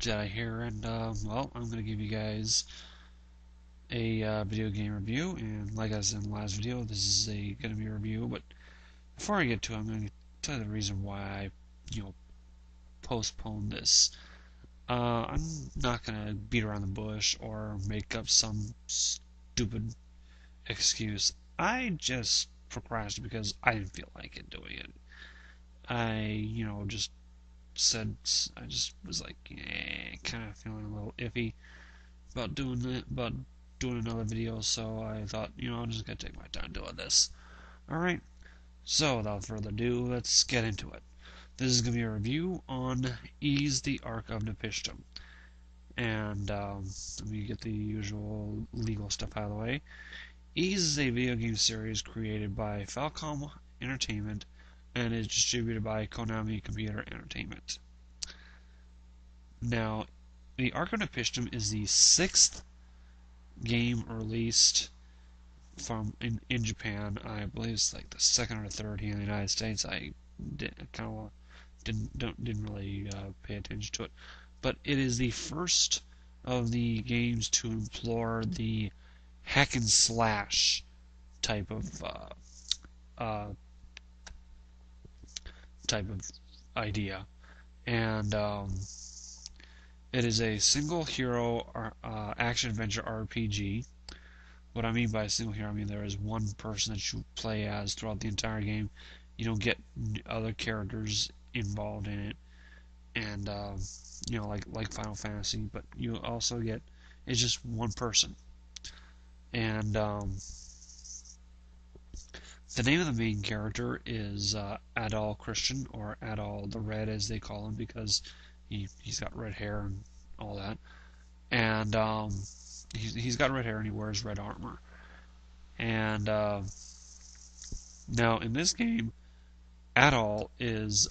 LWJ here, and well, I'm gonna give you guys a video game review. And like I said in the last video, this is gonna be a review. But before I get to it, I'm gonna tell you the reason why I, postponed this. I'm not gonna beat around the bush or make up some stupid excuse. I just procrastinated because I didn't feel like doing it. Just said I just was like, kind of feeling a little iffy about doing another video, so I thought, I'm just gonna take my time doing this. Alright, so without further ado, let's get into it. This is gonna be a review on Ease the Arc of Napishtm. And let me get the usual legal stuff out of the way. Ease is a video game series created by Falcom Entertainment and is distributed by Konami Computer Entertainment. Now, the Arc of Napishtm is the 6th game released in Japan. I believe it's like the 2nd or 3rd here in the United States. I didn't really pay attention to it, but it is the first of the games to explore the hack and slash type of idea, and it is a single hero action adventure RPG. What I mean by single hero, I mean there is one person that you play as throughout the entire game. You don't get other characters involved in it, and like Final Fantasy, but you also get, it's just one person. And the name of the main character is Adol Christian, or Adol the Red as they call him, because he's got red hair and all that. And he's got red hair and he wears red armor. And now in this game, Adol is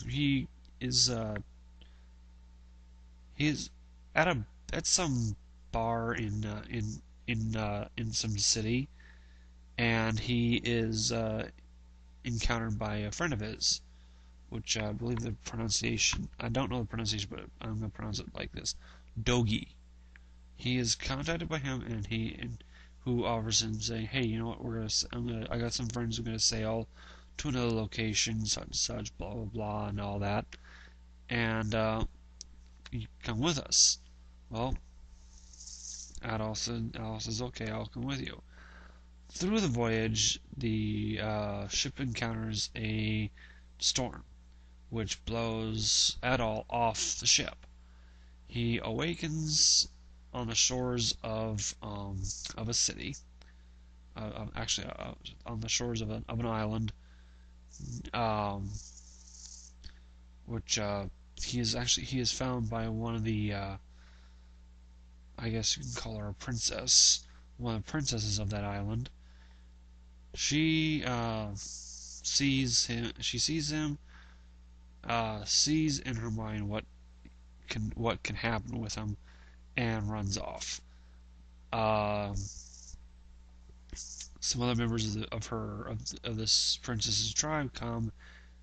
he is at some bar in some city, and he is encountered by a friend of his, which I believe the pronunciation, I don't know the pronunciation, but I'm going to pronounce it like this, Dogi. He is contacted by him, and who offers him, saying, hey, you know what, I got some friends who are going to sail to another location, such and such, blah, blah, blah, and all that, and you come with us. Well, Adol says, okay, I'll come with you. Through the voyage, the ship encounters a storm, which blows Adol off the ship. He awakens on the shores of a city, actually on the shores of an island, which he is found by one of the I guess you can call her a princess, one of the princesses of that island. She sees him. Sees in her mind what can happen with him, and runs off. Some other members of this princess's tribe come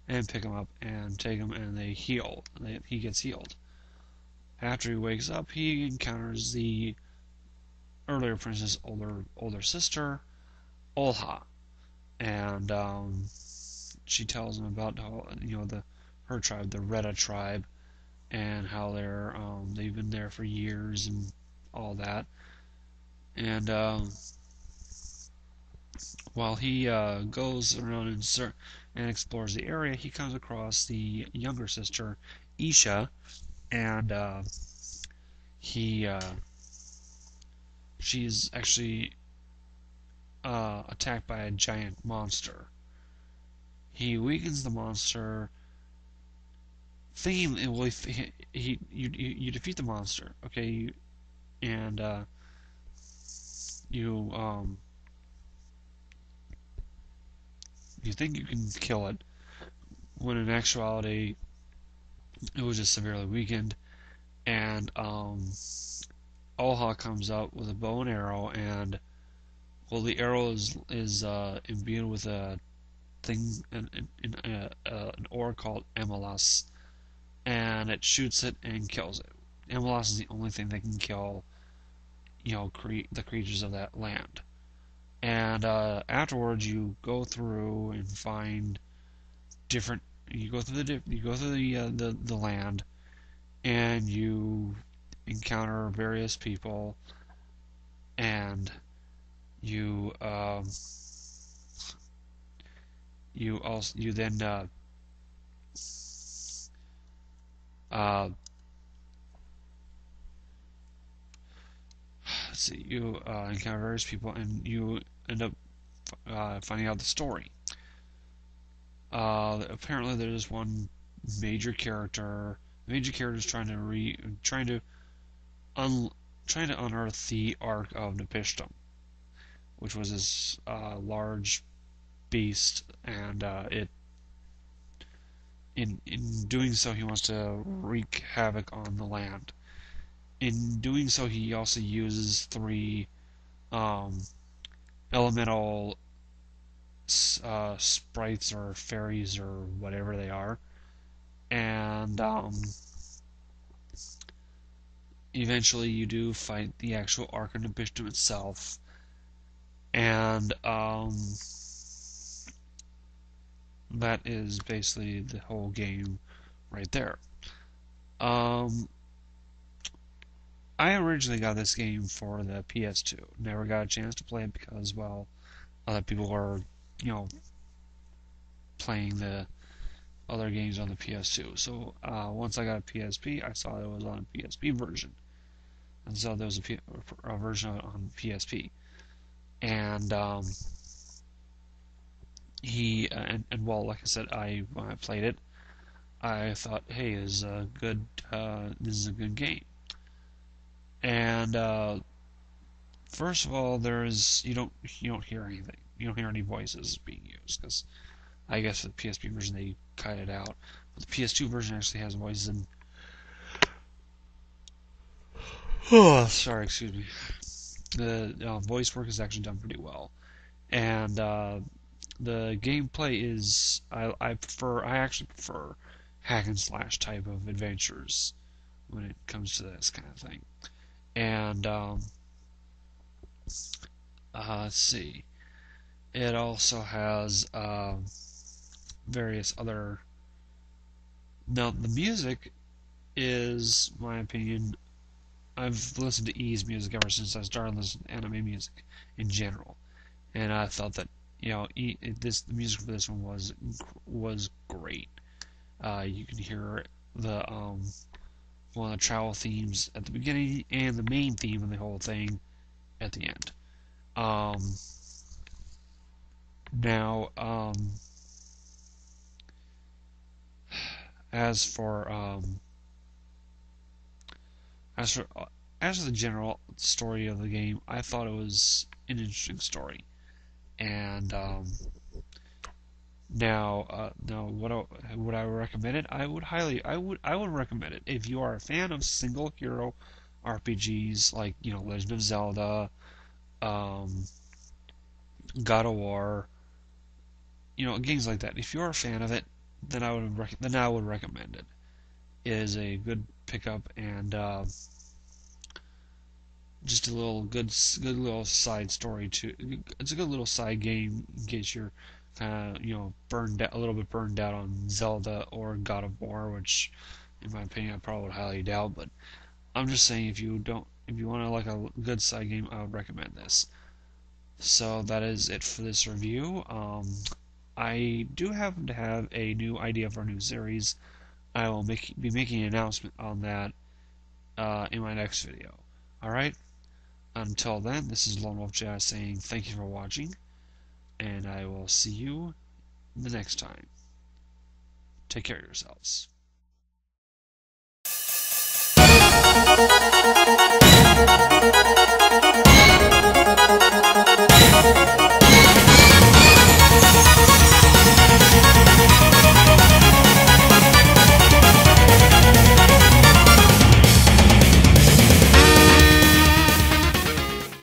and pick him up and take him, and they heal. He gets healed. After he wakes up, he encounters the earlier princess' older sister, Olha, and she tells him about how her tribe, the Retta tribe, and how they've been there for years and all that. And while he goes around and explores the area, he comes across the younger sister, Isha, and she's actually attacked by a giant monster. He weakens the monster, thinking you defeat the monster, okay, and you think you can kill it, when in actuality it was just severely weakened. And Olha comes up with a bow and arrow, and the arrow is imbued with a thing an ore called MLS, and it shoots it and kills it. MLS is the only thing that can kill, the creatures of that land. And afterwards, you go through and find different. You go through the land, and you encounter various people, and you you then uh, let's see, you encounter various people, and you end up finding out the story. Apparently, there's one major character. The major character is un, trying to unearth the Ark of Napishtm, which was this large beast, and it in doing so, he wants to wreak havoc on the land. In doing so, he also uses three um, elemental sprites or fairies or whatever they are, and eventually you do fight the actual Ark of Napishtm itself, and that is basically the whole game right there. Um, I originally got this game for the PS2. Never got a chance to play it because, well, other people were, playing the other games on the PS2. So once I got a PSP, I saw it was on a PSP version, and so there was a version of it on PSP. And well, like I said, when I played it, I thought, hey, this is a good game. And first of all, you don't hear anything. You don't hear any voices being used because I guess for the PSP version they cut it out. But the PS2 version actually has voices and oh, sorry, excuse me. The voice work is actually done pretty well, and the gameplay is I actually prefer hack and slash type of adventures when it comes to this kind of thing. And let's see, it also has various other. Now the music is, in my opinion, I've listened to E's music ever since I started listening to anime music in general, and I thought that the music for this one was great. You can hear the one of the travel themes at the beginning and the main theme of the whole thing at the end. Um, now, as for as for as for the general story of the game, I thought it was an interesting story, and now, would I recommend it? I would recommend it if you are a fan of single hero RPGs like Legend of Zelda, um, God of War, games like that. If you're a fan of it, then I would recommend it. It is a good pickup and just a good little side story too. It's a good little side game in case you're kind of a little bit burned out on Zelda or God of War, which in my opinion I probably would highly doubt. But I'm just saying if you want to like a good side game, I would recommend this. So that is it for this review. I do happen to have a new idea for a new series. I will be making an announcement on that in my next video. Alright? Until then, this is Lone Wolf Jazz saying thank you for watching, and I will see you the next time. Take care of yourselves.